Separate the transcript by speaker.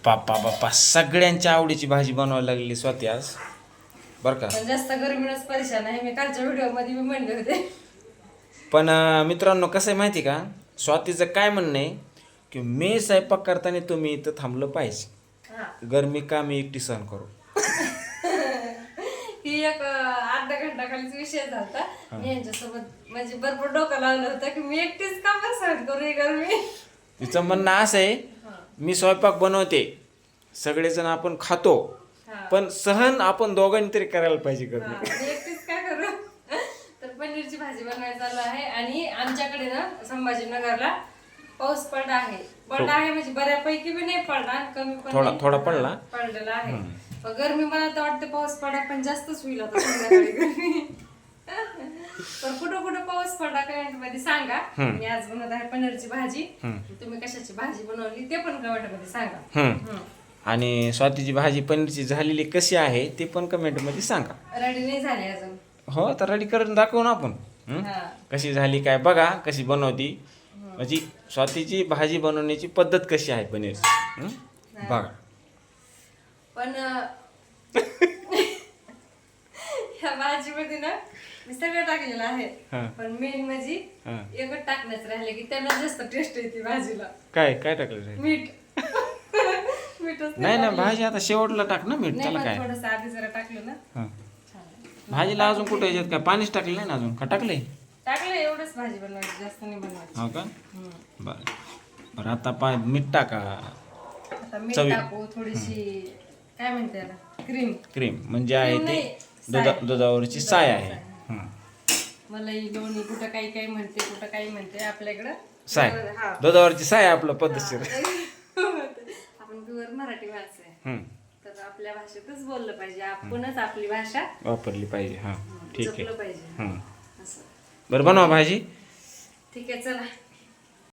Speaker 1: बाप्पा बाप्पा सगळ्यांच्या आवडीची भाजी बनवायला लागली स्वाती आज बरं का.
Speaker 2: पण जास्त गरमीनच परेशान आहे. मी कालच्या व्हिडिओ मध्ये मी म्हणले होते.
Speaker 1: पण मित्रांनो कसं आहे माहिती का, स्वातीचं काय म्हणणं आहे की मी स्वयंपाक करताना तुम्ही इथं थांबलं पाहिजे,
Speaker 2: हा.
Speaker 1: गरमी का मी एकटी सहन करू.
Speaker 2: ही एक अर्धा घंटा खालीच विषय झाला. मी यांच्यासोबत म्हणजे भरपूर डोकं लावलं होतं की मी एकटीच का बरं सहन करू ही गरमी.
Speaker 1: तिचं म्हणणं असं आहे, मी स्वयंपाक बनवते, सगळेजण आपण खातो, पण सहन आपण दोघांनी तरी करायला पाहिजे गरमी.
Speaker 2: मी एकटीच काय करू. तर पनीरची भाजी बनवायला चालू आहे. आणि आमच्याकडे ना संभाजीनगरला पाऊस पडला आहे. पडला आहे म्हणजे बऱ्यापैकी बी नाही पडला, कमी पण
Speaker 1: थोडा पडला.
Speaker 2: पडलेला आहे. पण गरमी मला तर वाटतं पाऊस पडा पण जास्तच होईल आता संध्याकाळी गरमी. पण कुठं कुठं पाऊस पडला कमेंट मध्ये सांगा. मी आज बनवत आहे पनीरची भाजी. तुम्ही कशाची भाजी बनवली ते पण कमेंट मध्ये सांगा.
Speaker 1: आणि स्वातीची भाजी पनीरची झालेली कशी आहे ते पण कमेंट मध्ये सांगा.
Speaker 2: रेडी नाही झाली अजून.
Speaker 1: हो तर रेडी करून दाखवू ना आपण. कशी झाली काय बघा, कशी बनवती म्हणजे स्वातीची भाजी बनवण्याची पद्धत कशी आहे पनीरची बघा.
Speaker 2: पण ह्या भाजीमध्ये ना मी सगळं टाकलेलं आहे. पण मेन म्हणजे एकच टाकण्याच राहिले की त्याला जास्त टेस्ट येते भाजीला.
Speaker 1: काय काय टाकलं
Speaker 2: मीठ. मीठच
Speaker 1: नाही ना, भाजी आता शेवटला टाक ना मीठ, त्याला काय.
Speaker 2: थोडस आधी जरा टाकलं ना.
Speaker 1: भाजीला अजून कुठे याच्यात काय पाणीच टाकलं नाही ना अजून, का टाकलंय?
Speaker 2: टाकलं एवढंच भाजी बनवायची, जास्त नाही बनवायची.
Speaker 1: हो का. बरं आता मीठ टाका.
Speaker 2: आता मीठ टाकू, थोडीशी काय म्हणते याला, क्रीम.
Speaker 1: क्रीम म्हणजे आहे ते दुधावरची साय आहे.
Speaker 2: मलाई लोणी कुठं काही काही म्हणते, कुठं काही म्हणते. आपल्याकडं
Speaker 1: साय, दुधावरची साय आपलं पद्धतशीर.
Speaker 2: आपण प्युअर मराठी माणसं आहे, तर आपल्या भाषेतच बोललं पाहिजे. आपणच आपली भाषा
Speaker 1: वापरली पाहिजे. हा ठीक आहे.
Speaker 2: पाहिजे.
Speaker 1: बरं बनवा भाजी.
Speaker 2: ठीक आहे चला.